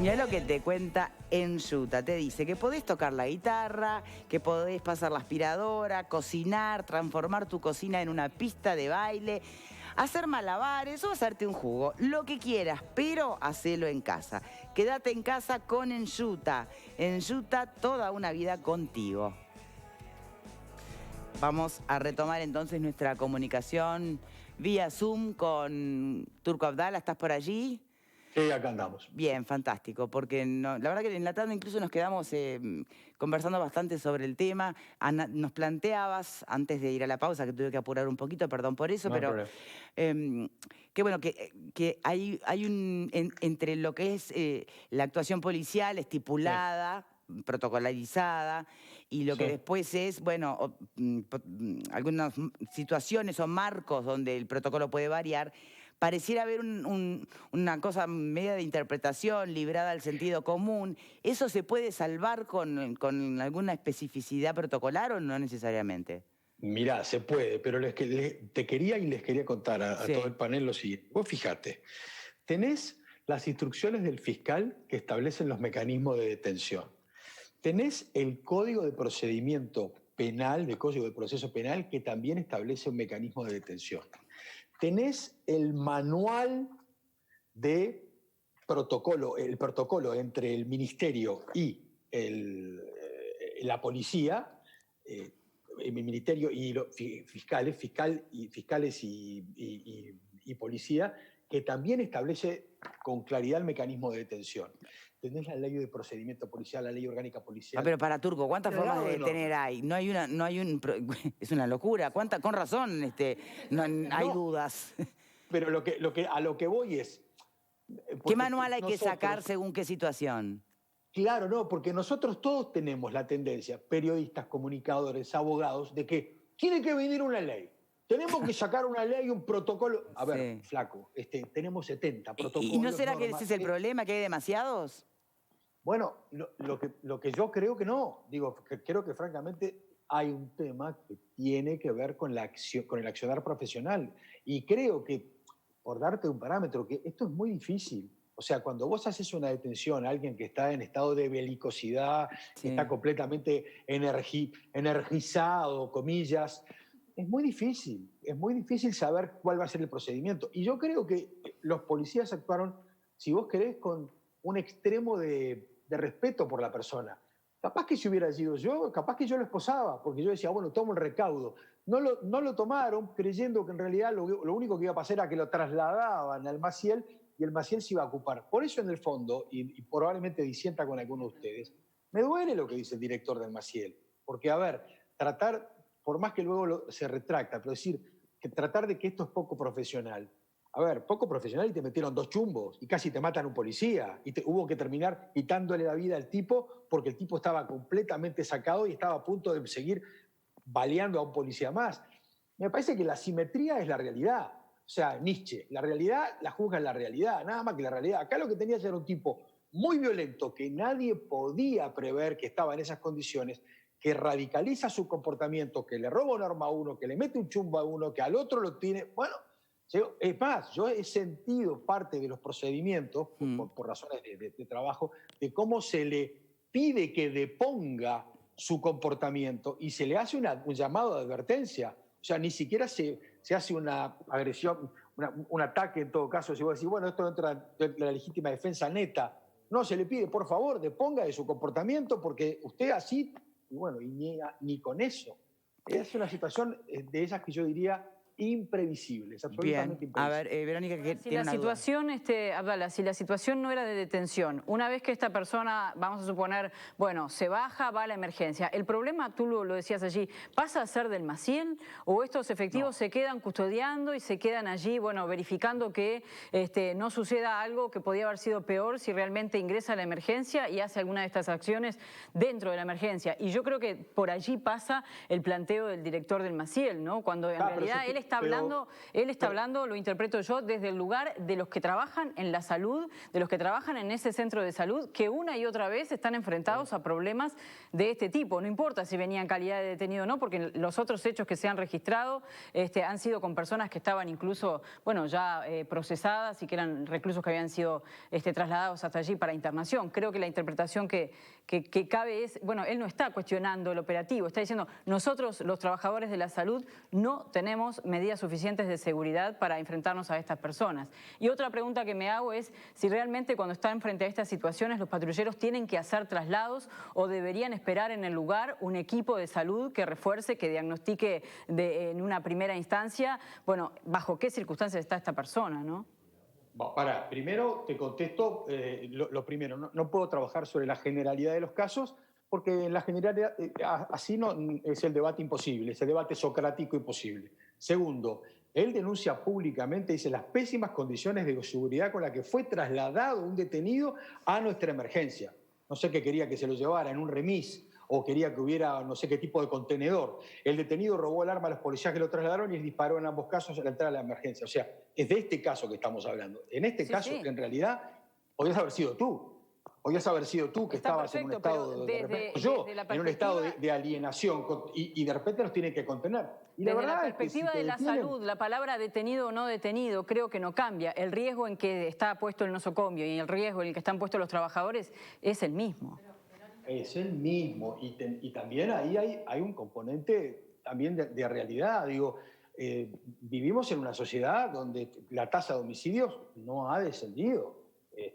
Mirá lo que te cuenta Enjuta. Te dice que podés tocar la guitarra, que podés pasar la aspiradora, cocinar, transformar tu cocina en una pista de baile, hacer malabares o hacerte un jugo. Lo que quieras, pero hacelo en casa. Quédate en casa con Enjuta. Enjuta, toda una vida contigo. Vamos a retomar entonces nuestra comunicación vía Zoom con Turco Abdala. ¿Estás por allí? Sí, acá andamos. Bien, fantástico, porque la verdad que en la tarde incluso nos quedamos conversando bastante sobre el tema. Nos planteabas, antes de ir a la pausa, que tuve que apurar un poquito, perdón por eso, No hay pero problema. que bueno, que hay un, entre lo que es la actuación policial estipulada, protocolarizada, y lo que Sí. después es, bueno, algunas situaciones o marcos donde el protocolo puede variar. Pareciera haber una cosa media de interpretación librada al sentido común. ¿Eso se puede salvar con alguna especificidad protocolar o no necesariamente? Mirá, se puede, pero te quería y les quería contar a todo el Sí, panel lo siguiente. Vos fijate, tenés las instrucciones del fiscal que establecen los mecanismos de detención. Tenés el Código de Procedimiento Penal, el Código de Proceso Penal, que también establece un mecanismo de detención. Tenés el manual de protocolo, el protocolo entre el ministerio y la policía, el ministerio y los fiscales y policía, que también establece con claridad el mecanismo de detención. Tenés la ley de procedimiento policial, la ley orgánica policial. Pero para Turco, ¿cuántas formas Cargado de de detener normas. hay? No hay es una locura. Con razón, no, hay No, dudas. pero a lo que voy es, ¿Qué porque manual hay que sacar nosotros, según qué situación? claro, no, porque nosotros todos tenemos la tendencia, periodistas, comunicadores, abogados, de que tiene que venir una ley. Tenemos que sacar una ley, un protocolo. A ver, Sí. flaco, tenemos 70 ¿Y no protocolos, será que ese normas. es el problema, que hay demasiados? Bueno, lo que yo creo que no, digo, que creo que francamente hay un tema que tiene que ver con con el accionar profesional. Y creo que, por darte un parámetro, que esto es muy difícil. O sea, cuando vos haces una detención a alguien que está en estado de belicosidad, que está Sí. completamente energizado, comillas, es muy difícil saber cuál va a ser el procedimiento. Y yo creo que los policías actuaron, si vos querés, con un extremo de respeto por la persona. Capaz que si hubiera sido yo, capaz que yo lo esposaba, porque yo decía, bueno, tomo el recaudo. No lo tomaron creyendo que en realidad lo único que iba a pasar era que lo trasladaban al Maciel y el Maciel se iba a ocupar. Por eso en el fondo, y probablemente disienta con alguno de ustedes, me duele lo que dice el director del Maciel. Porque, a ver, por más que luego se retracta, pero decir que tratar de que esto es poco profesional. A ver, poco profesional y te metieron 2 chumbos y casi te matan un policía y hubo que terminar quitándole la vida al tipo porque el tipo estaba completamente sacado y estaba a punto de seguir baleando a un policía más. Me parece que la simetría es la realidad. O sea, Nietzsche, la realidad la juzga en la realidad, nada más que la realidad. Acá lo que tenías era un tipo muy violento que nadie podía prever que estaba en esas condiciones, que radicaliza su comportamiento, que le roba un arma a uno, que le mete un chumbo a uno, que al otro lo tiene. Bueno, es más, yo he sentido parte de los procedimientos, por razones de trabajo, de cómo se le pide que deponga su comportamiento y se le hace un llamado de advertencia. O sea, ni siquiera se hace una agresión, un ataque en todo caso. Si vos decís, bueno, esto entra en la legítima defensa neta. No, se le pide, por favor, deponga de su comportamiento porque usted así, y bueno, y ni con eso. Es una situación de esas que yo diría imprevisibles, Bien. absolutamente A ver, imprevisibles. Verónica, que Si tiene la una duda. situación, Abdala, si la situación no era de detención, una vez que esta persona, vamos a suponer, bueno, se baja, va a la emergencia, ¿el problema, tú lo decías allí, pasa a ser del Maciel o estos efectivos No. se quedan custodiando y se quedan allí, bueno, verificando que no suceda algo que podía haber sido peor si realmente ingresa a la emergencia y hace alguna de estas acciones dentro de la emergencia? Y yo creo que por allí pasa el planteo del director del Maciel, ¿no? Cuando en realidad él está hablando, lo interpreto yo, desde el lugar de los que trabajan en la salud, de los que trabajan en ese centro de salud, que una y otra vez están enfrentados a problemas de este tipo. No importa si venía en calidad de detenido o no, porque los otros hechos que se han registrado han sido con personas que estaban incluso, bueno, ya procesadas y que eran reclusos que habían sido trasladados hasta allí para internación. Creo que la interpretación que cabe es, bueno, él no está cuestionando el operativo, está diciendo, nosotros los trabajadores de la salud no tenemos medidas suficientes de seguridad para enfrentarnos a estas personas. Y otra pregunta que me hago es si realmente cuando están frente a estas situaciones los patrulleros tienen que hacer traslados o deberían esperar en el lugar un equipo de salud que refuerce, que diagnostique en una primera instancia, bueno, bajo qué circunstancias está esta persona, ¿no? Primero te contesto lo primero. No puedo trabajar sobre la generalidad de los casos porque en la generalidad así no es el debate imposible, es el debate socrático imposible. Segundo, él denuncia públicamente, dice, las pésimas condiciones de seguridad con las que fue trasladado un detenido a nuestra emergencia. No sé qué quería que se lo llevara en un remis o quería que hubiera no sé qué tipo de contenedor. El detenido robó el arma a los policías que lo trasladaron y disparó en ambos casos a la entrada de la emergencia. O sea, es de este caso que estamos hablando. En este caso, en realidad, podrías haber sido tú. Podrías haber sido tú que estabas en un estado en un estado de alienación y de repente nos tienen que contener. Y desde la perspectiva de la salud, la palabra detenido o no detenido creo que no cambia. El riesgo en que está puesto el nosocomio y el riesgo en el que están puestos los trabajadores es el mismo. Es el mismo. Y también ahí hay un componente también de realidad. Digo, vivimos en una sociedad donde la tasa de homicidios no ha descendido.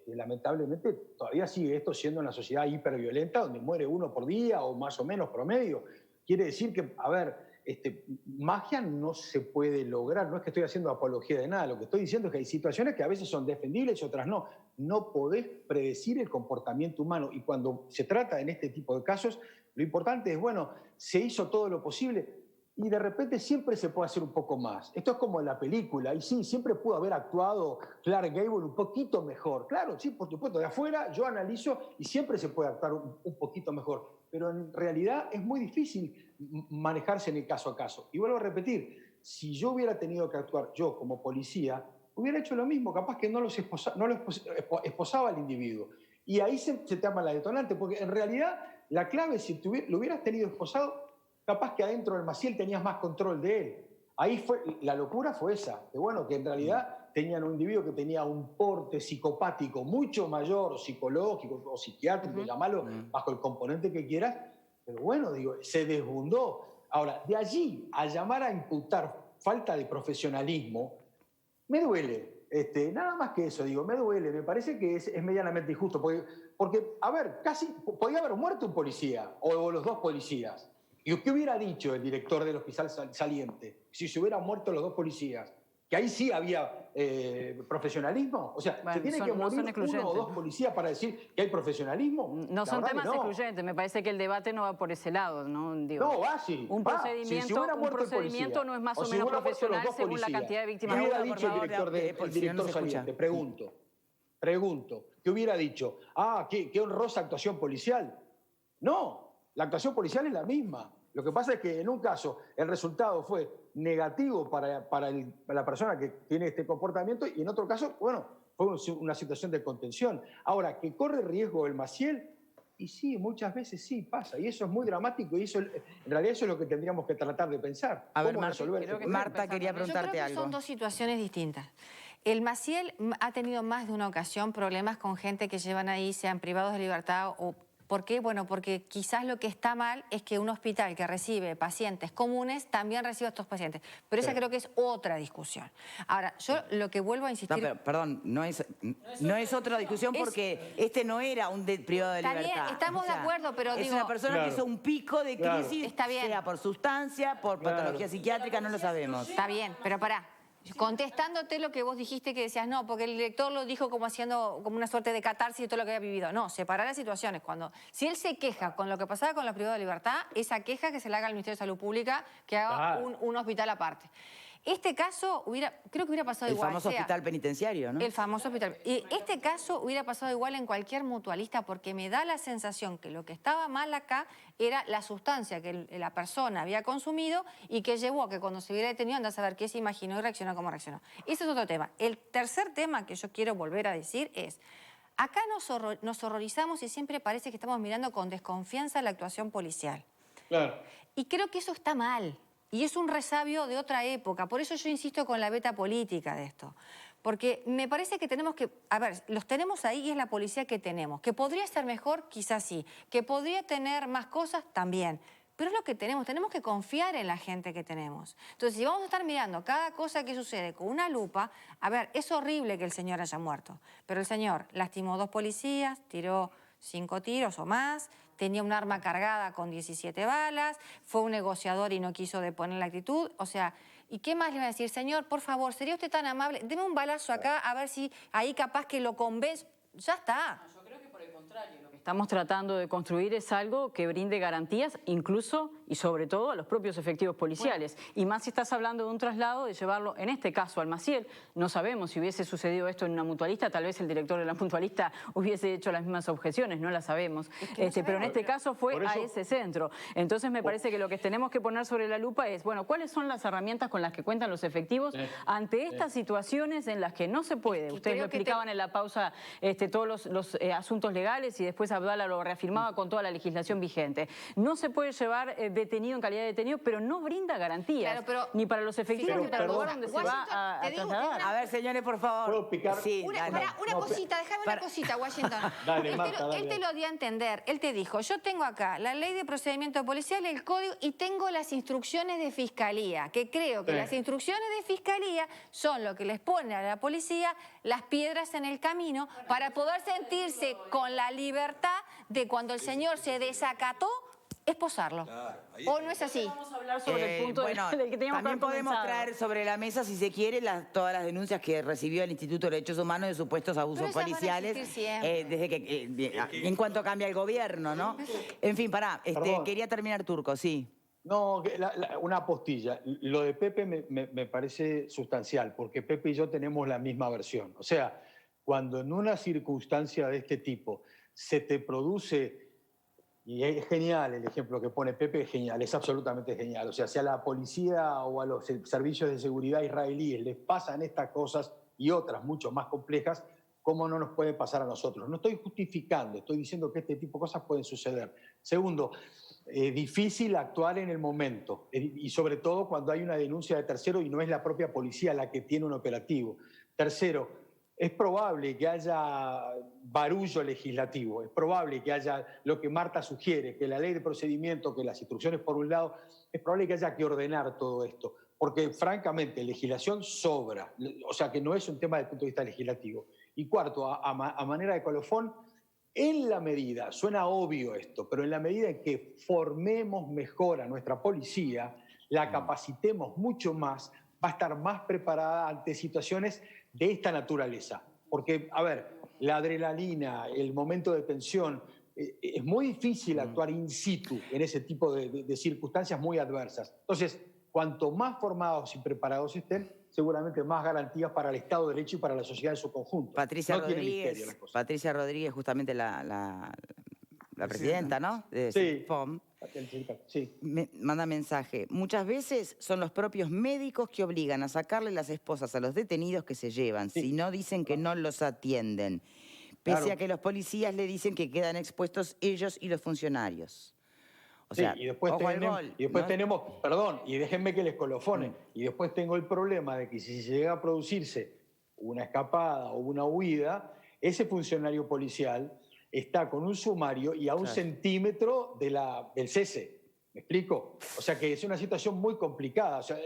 Lamentablemente todavía sigue esto siendo una sociedad hiperviolenta donde muere uno por día o más o menos promedio. Quiere decir que, a ver, magia no se puede lograr. No es que estoy haciendo apología de nada. Lo que estoy diciendo es que hay situaciones que a veces son defendibles y otras no. No podés predecir el comportamiento humano. Y cuando se trata en este tipo de casos, lo importante es, bueno, se hizo todo lo posible y de repente siempre se puede hacer un poco más. Esto es como en la película. Y sí, siempre pudo haber actuado Clark Gable un poquito mejor. Claro, sí, por supuesto. De afuera yo analizo y siempre se puede actuar un poquito mejor. Pero en realidad es muy difícil manejarse en el caso a caso. Y vuelvo a repetir, si yo hubiera tenido que actuar yo como policía, hubiera hecho lo mismo, capaz que no lo esposaba al individuo. Y ahí se te arma la detonante, porque en realidad la clave, si lo hubieras tenido esposado, capaz que adentro del Maciel tenías más control de él. Ahí la locura fue esa, que bueno, que en realidad tenían un individuo que tenía un porte psicopático mucho mayor, psicológico o psiquiátrico, llamalo bajo el componente que quieras, pero bueno, digo, se desbundó. Ahora, de allí a llamar a imputar falta de profesionalismo, me duele. Nada más que eso, digo, me duele. Me parece que es medianamente injusto. Porque, a ver, casi podía haber muerto un policía o los dos policías. ¿Y qué hubiera dicho el director del hospital saliente si se hubieran muerto los dos policías? Que ahí sí había profesionalismo. O sea, ¿se tiene que morir uno o dos policías para decir que hay profesionalismo? No son temas excluyentes. Me parece que el debate no va por ese lado, ¿no? Digo, no, va sí. Un procedimiento no es más o menos profesional según la cantidad de víctimas. ¿Qué hubiera dicho el director saliente? Pregunto. ¿Qué hubiera dicho? Qué honrosa actuación policial. No, la actuación policial es la misma. Lo que pasa es que en un caso el resultado fue negativo para la persona que tiene este comportamiento y en otro caso, bueno, fue una situación de contención. Ahora, que corre riesgo el Maciel, y sí, muchas veces sí pasa, y eso es muy dramático y eso, en realidad eso es lo que tendríamos que tratar de pensar. A ver, Marta quería preguntarte algo. Son dos situaciones distintas. El Maciel ha tenido más de una ocasión problemas con gente que llevan ahí, sean privados de libertad o... ¿Por qué? Bueno, porque quizás lo que está mal es que un hospital que recibe pacientes comunes también reciba a estos pacientes. Pero esa creo que es otra discusión. Ahora, yo lo que vuelvo a insistir... No, pero, perdón, no es otra discusión porque este no era un privado de libertad. Está bien, estamos de acuerdo, pero es una persona que hizo un pico de crisis, está bien, sea por sustancia, por patología psiquiátrica, no lo sabemos. Está bien, pero pará. Contestándote lo que vos dijiste que decías, no, porque el director lo dijo como haciendo como una suerte de catarsis de todo lo que había vivido. No, separar las situaciones. Si él se queja con lo que pasaba con los privados de libertad, esa queja que se le haga al Ministerio de Salud Pública, que haga un hospital aparte. Este caso creo que hubiera pasado igual. El famoso hospital penitenciario, ¿no? El famoso hospital. Y este caso hubiera pasado igual en cualquier mutualista porque me da la sensación que lo que estaba mal acá era la sustancia que la persona había consumido y que llevó a que cuando se hubiera detenido anda a saber qué se imaginó y reaccionó como reaccionó. Ese es otro tema. El tercer tema que yo quiero volver a decir es, acá nos horrorizamos y siempre parece que estamos mirando con desconfianza la actuación policial. Claro. Y creo que eso está mal. Y es un resabio de otra época. Por eso yo insisto con la beta política de esto. Porque me parece que tenemos que... A ver, los tenemos ahí y es la policía que tenemos. Que podría ser mejor, quizás sí. Que podría tener más cosas, también. Pero es lo que tenemos. Tenemos que confiar en la gente que tenemos. Entonces, si vamos a estar mirando cada cosa que sucede con una lupa... A ver, es horrible que el señor haya muerto. Pero el señor lastimó 2 policías, tiró 5 tiros o más... Tenía un arma cargada con 17 balas, fue un negociador y no quiso deponer la actitud. O sea, ¿y qué más le va a decir? Señor, por favor, ¿sería usted tan amable? Deme un balazo acá a ver si ahí capaz que lo convence. Ya está. Yo creo que por el contrario, lo que estamos tratando de construir es algo que brinde garantías, incluso y sobre todo a los propios efectivos policiales. Bueno. Y más si estás hablando de un traslado, de llevarlo, en este caso, al Maciel. No sabemos si hubiese sucedido esto en una mutualista, tal vez el director de la mutualista hubiese hecho las mismas objeciones, no las sabemos. Es que no sabemos. Pero en este caso fue a ese centro. Entonces me parece que lo que tenemos que poner sobre la lupa es, bueno, ¿cuáles son las herramientas con las que cuentan los efectivos ante estas situaciones en las que no se puede? Ustedes lo explicaban en la pausa, todos los asuntos legales y después Abdala lo reafirmaba con toda la legislación vigente. No se puede llevar detenido en calidad de detenido, pero no brinda garantías, ni para los efectivos ni para el lugar donde se va a trasladar. A ver, señores, por favor. ¿Puedo picar? Sí, una cosita, déjame una cosita, Washington. Dale, Marta, él te lo dio a entender. Él te dijo, yo tengo acá la ley de procedimiento policial, el código y tengo las instrucciones de fiscalía, que creo que las instrucciones de fiscalía son lo que les pone a la policía las piedras en el camino para poder sentirse con la libertad de cuando el señor se desacató, esposarlo. Claro, ¿o no es así? Vamos a hablar sobre el punto del que teníamos también podemos traer sobre la mesa, si se quiere, todas las denuncias que recibió el Instituto de Derechos Humanos de supuestos abusos policiales desde que en cuanto cambia el gobierno, ¿no? En fin, pará, quería terminar, Turco, sí. No, una postilla. Lo de Pepe me parece sustancial, porque Pepe y yo tenemos la misma versión. O sea, cuando en una circunstancia de este tipo se te produce... Y es genial el ejemplo que pone Pepe, es genial, es absolutamente genial. O sea, si a la policía o a los servicios de seguridad israelíes les pasan estas cosas y otras mucho más complejas, ¿cómo no nos puede pasar a nosotros? No estoy justificando, estoy diciendo que este tipo de cosas pueden suceder. Segundo, difícil actuar en el momento y sobre todo cuando hay una denuncia de tercero y no es la propia policía la que tiene un operativo. Tercero, es probable que haya barullo legislativo, es probable que haya lo que Marta sugiere, que la ley de procedimiento, que las instrucciones por un lado, es probable que haya que ordenar todo esto, porque francamente legislación sobra, o sea que no es un tema desde el punto de vista legislativo. Y cuarto, a manera de colofón, en la medida, suena obvio esto, pero en la medida en que formemos mejor a nuestra policía, la capacitemos mucho más, va a estar más preparada ante situaciones de esta naturaleza. Porque, a ver, la adrenalina, el momento de tensión, es muy difícil actuar in situ en ese tipo de circunstancias muy adversas. Entonces, cuanto más formados y preparados estén, seguramente más garantías para el Estado de Derecho y para la sociedad en su conjunto. Patricia Rodríguez, justamente la presidenta, ¿no? De CIFOM. Sí. Manda mensaje. Muchas veces son los propios médicos que obligan a sacarle las esposas a los detenidos que se llevan. Si no, dicen que no los atienden. Pese a que los policías le dicen que quedan expuestos ellos y los funcionarios. O sea, y después tenemos, perdón, y déjenme que les colofone, y después tengo el problema de que si se llega a producirse una escapada o una huida, ese funcionario policial está con un sumario y a un centímetro del cese. ¿Me explico? O sea que es una situación muy complicada. O sea,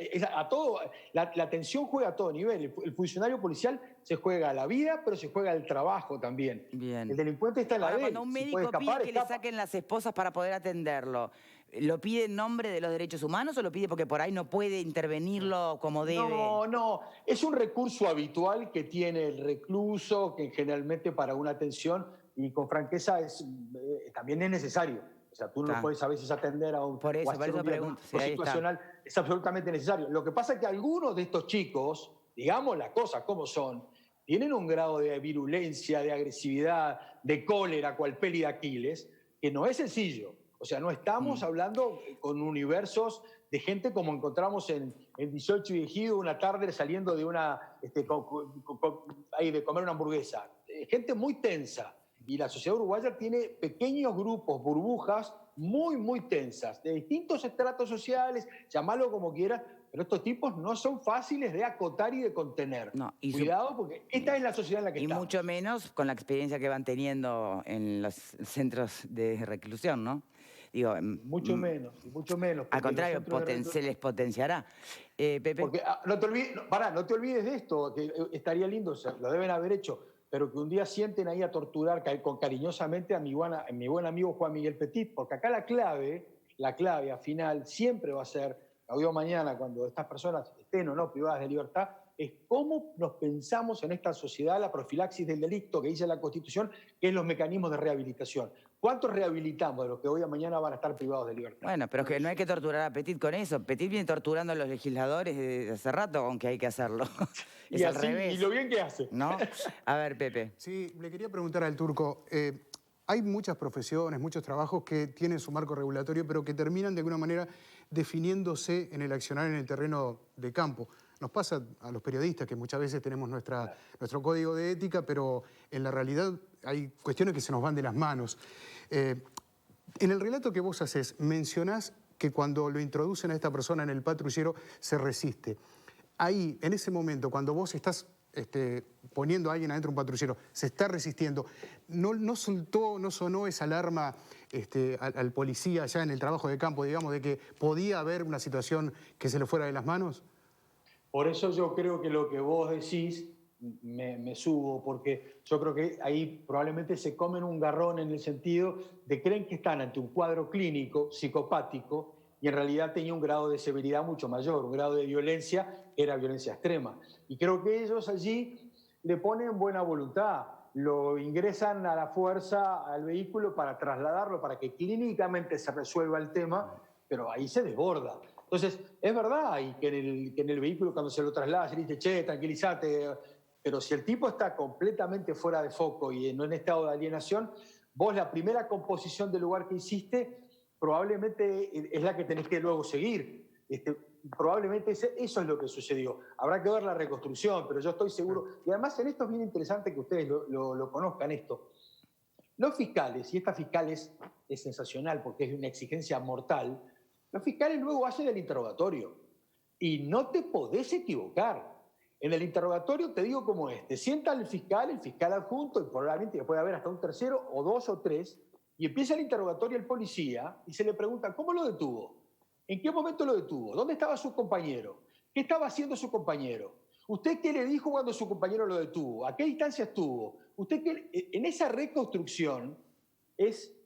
la tensión juega a todo nivel. El funcionario policial se juega la vida, pero se juega el trabajo también. Bien. El delincuente está en la de él. Cuando un médico pide que le saquen las esposas para poder atenderlo, ¿lo pide en nombre de los derechos humanos o lo pide porque por ahí no puede intervenirlo como debe? No. Es un recurso habitual que tiene el recluso, que generalmente para una atención, y con franqueza también es necesario. O sea, tú no puedes a veces atender a un... Por eso pregunto. Sí, situacional, es absolutamente necesario. Lo que pasa es que algunos de estos chicos, digamos las cosas como son, tienen un grado de virulencia, de agresividad, de cólera, cual peli de Aquiles, que no es sencillo. O sea, no estamos hablando con universos de gente como encontramos en 18 y Ejido una tarde saliendo de de comer una hamburguesa. Gente muy tensa. Y la sociedad uruguaya tiene pequeños grupos, burbujas, muy, muy tensas, de distintos estratos sociales, llamarlo como quieras, pero estos tipos no son fáciles de acotar y de contener. No, Cuidado, porque esta es la sociedad en la que estamos. Y mucho menos con la experiencia que van teniendo en los centros de reclusión, ¿no? Digo, mucho menos. Al contrario, se les potenciará. Pepe. Porque no te olvides de esto, que estaría lindo, lo deben haber hecho, pero que un día sienten ahí a torturar cariñosamente a mi buen amigo Juan Miguel Petit, porque acá la clave al final siempre va a ser, la veo mañana cuando estas personas estén o no privadas de libertad, es cómo nos pensamos en esta sociedad, la profilaxis del delito que dice la Constitución, que es los mecanismos de rehabilitación. ¿Cuántos rehabilitamos de los que hoy a mañana van a estar privados de libertad? Bueno, pero es que no hay que torturar a Petit con eso. Petit viene torturando a los legisladores desde hace rato, aunque hay que hacerlo. Es y al así, revés. Y lo bien que hace. ¿No? A ver, Pepe. Sí, le quería preguntar al Turco. Hay muchas profesiones, muchos trabajos que tienen su marco regulatorio, pero que terminan de alguna manera definiéndose en el accionar en el terreno de campo. Nos pasa a los periodistas que muchas veces tenemos nuestro código de ética, pero en la realidad hay cuestiones que se nos van de las manos. En el relato que vos haces, mencionás que cuando lo introducen a esta persona en el patrullero se resiste. Ahí, en ese momento, cuando vos estás poniendo a alguien adentro de un patrullero, se está resistiendo, ¿no sonó esa alarma al policía ya en el trabajo de campo, digamos, de que podía haber una situación que se le fuera de las manos? Por eso yo creo que lo que vos decís me subo, porque yo creo que ahí probablemente se comen un garrón en el sentido de creen que están ante un cuadro clínico, psicopático, y en realidad tenía un grado de severidad mucho mayor, un grado de violencia que era violencia extrema. Y creo que ellos allí le ponen buena voluntad, lo ingresan a la fuerza al vehículo para trasladarlo, para que clínicamente se resuelva el tema, pero ahí se desborda. Entonces, es verdad y que en el vehículo cuando se lo traslada se le dice, che, tranquilízate, pero si el tipo está completamente fuera de foco y no en estado de alienación, vos la primera composición del lugar que hiciste probablemente es la que tenés que luego seguir. Probablemente eso es lo que sucedió. Habrá que ver la reconstrucción, pero yo estoy seguro. Y además en esto es bien interesante que ustedes lo conozcan esto. Los fiscales, y esta fiscal es sensacional porque es una exigencia mortal, los fiscales luego hacen el interrogatorio. Y no te podés equivocar. En el interrogatorio te digo cómo es. Te sienta el fiscal adjunto, y probablemente puede haber hasta un tercero o dos o tres, y empieza el interrogatorio el policía y se le pregunta, ¿cómo lo detuvo? ¿En qué momento lo detuvo? ¿Dónde estaba su compañero? ¿Qué estaba haciendo su compañero? ¿Usted qué le dijo cuando su compañero lo detuvo? ¿A qué distancia estuvo? En esa reconstrucción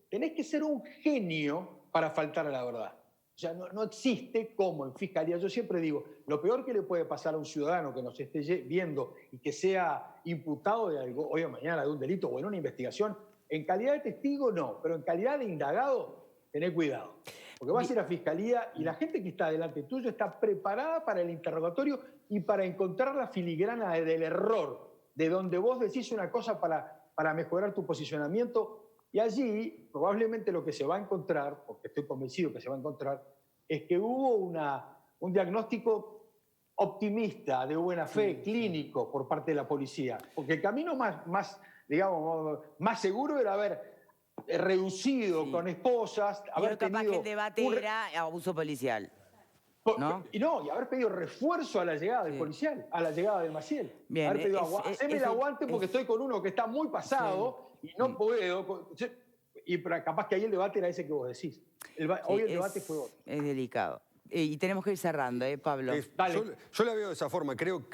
tenés que ser un genio para faltar a la verdad. O sea, no existe como en fiscalía. Yo siempre digo, lo peor que le puede pasar a un ciudadano que nos esté viendo y que sea imputado de algo, hoy o mañana, de un delito o en una investigación, en calidad de testigo no, pero en calidad de indagado, tené cuidado. Porque vas a ir a fiscalía y la gente que está delante tuyo está preparada para el interrogatorio y para encontrar la filigrana del error, de donde vos decís una cosa para mejorar tu posicionamiento. Y allí probablemente lo que se va a encontrar, porque estoy convencido que se va a encontrar, es que hubo un diagnóstico optimista, de buena fe, clínico por parte de la policía. Porque el camino más seguro era haber reducido con esposas, haber capaz tenido que el debate era abuso policial. ¿No? Y haber pedido refuerzo a la llegada del policial, a la llegada del Maciel. Bien, haber pedido, haceme el aguante porque estoy con uno que está muy pasado y no puedo. Y capaz que ahí el debate era ese que vos decís. Hoy el debate fue otro. Es delicado. Y tenemos que ir cerrando, Pablo. Yo la veo de esa forma, creo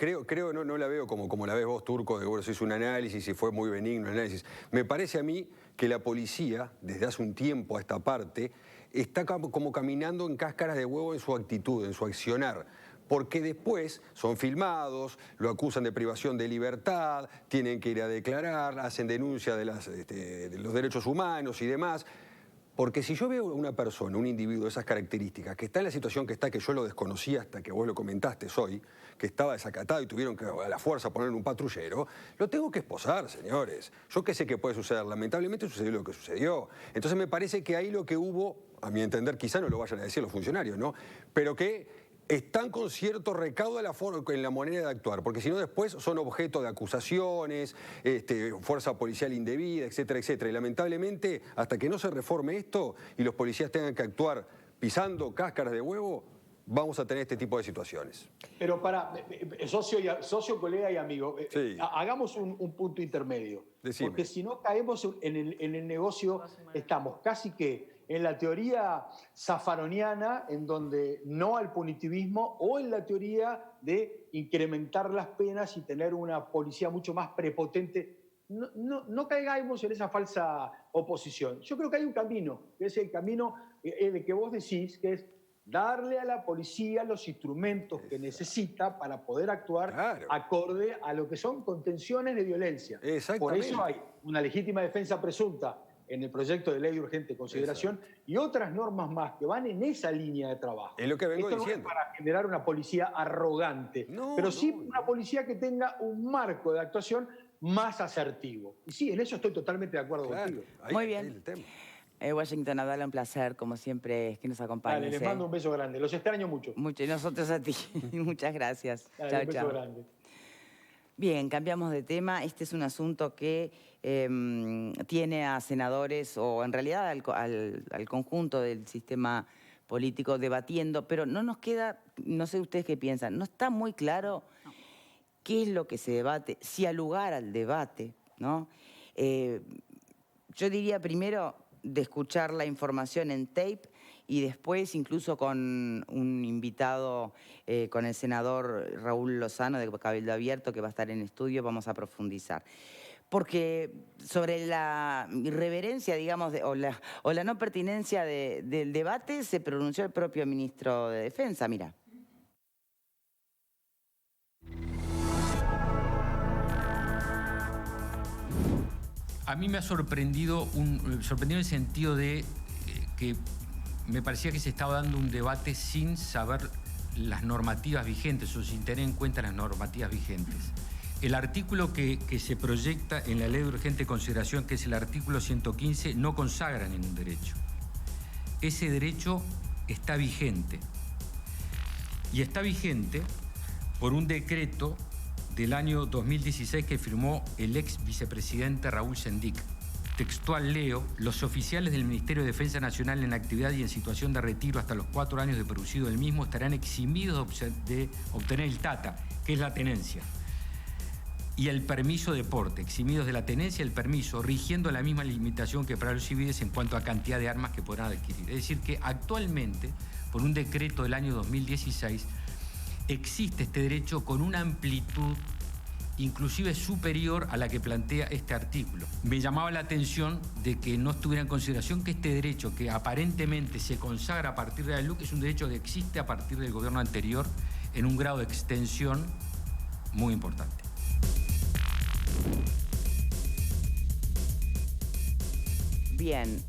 no la veo como la ves vos, Turco, de vos hizo un análisis y fue muy benigno el análisis. Me parece a mí que la policía, desde hace un tiempo a esta parte, está como caminando en cáscaras de huevo en su actitud, en su accionar. Porque después son filmados, lo acusan de privación de libertad, tienen que ir a declarar, hacen denuncia de los derechos humanos y demás. Porque si yo veo a una persona, un individuo de esas características, que está en la situación que está, que yo lo desconocía hasta que vos lo comentaste hoy, que estaba desacatado y tuvieron que a la fuerza poner un patrullero, lo tengo que esposar, señores. Yo qué sé qué puede suceder. Lamentablemente sucedió lo que sucedió. Entonces me parece que ahí lo que hubo, a mi entender, quizá no lo vayan a decir los funcionarios, ¿no? Pero que están con cierto recaudo en la manera de actuar, porque si no después son objeto de acusaciones, fuerza policial indebida, etcétera, etcétera. Y lamentablemente, hasta que no se reforme esto y los policías tengan que actuar pisando cáscaras de huevo, vamos a tener este tipo de situaciones. Pero socio, colega y amigo, Sí. hagamos un punto intermedio. Decime. Porque si no caemos en el negocio, estamos casi que en la teoría zafaroniana, en donde no al punitivismo, o en la teoría de incrementar las penas y tener una policía mucho más prepotente. No caigamos en esa falsa oposición. Yo creo que hay un camino, que es el camino de que vos decís, que es darle a la policía los instrumentos que necesita para poder actuar acorde a lo que son contenciones de violencia. Por eso hay una legítima defensa presunta en el proyecto de ley de urgente consideración y otras normas más que van en esa línea de trabajo. Es lo que vengo diciendo. No es para generar una policía arrogante, pero sí una policía que tenga un marco de actuación más asertivo. Y sí, en eso estoy totalmente de acuerdo contigo. Muy bien. Washington, Abdala, un placer, como siempre, que nos acompañes. Dale, les mando un beso grande. Los extraño mucho. Y nosotros a ti. Muchas gracias. Dale, chao, un beso chao. grande. Bien, cambiamos de tema. Este es un asunto que tiene a senadores, o en realidad al conjunto del sistema político debatiendo, pero no nos queda, no sé ustedes qué piensan, no está muy claro qué es lo que se debate, si al lugar al debate, ¿no? Yo diría primero de escuchar la información en tape y después incluso con un invitado, con el senador Raúl Lozano de Cabildo Abierto, que va a estar en estudio, vamos a profundizar. Porque sobre la irreverencia, digamos, o la no pertinencia del debate se pronunció el propio ministro de Defensa, mira. A mí me ha sorprendido en el sentido de que me parecía que se estaba dando un debate sin saber las normativas vigentes o sin tener en cuenta las normativas vigentes. El artículo que se proyecta en la ley de urgente consideración, que es el artículo 115, no consagra ningún derecho. Ese derecho está vigente. Y está vigente por un decreto del año 2016 que firmó el ex vicepresidente Raúl Sendic. Textual leo: los oficiales del Ministerio de Defensa Nacional en actividad y en situación de retiro hasta los 4 años de producido del mismo estarán eximidos de obtener el TATA, que es la tenencia, y el permiso de porte, eximidos de la tenencia y el permiso, rigiendo la misma limitación que para los civiles en cuanto a cantidad de armas que podrán adquirir. Es decir, que actualmente, por un decreto del año 2016, existe este derecho con una amplitud inclusive superior a la que plantea este artículo. Me llamaba la atención de que no estuviera en consideración que este derecho, que aparentemente se consagra a partir de la LUC, es un derecho que existe a partir del gobierno anterior en un grado de extensión muy importante. Bien,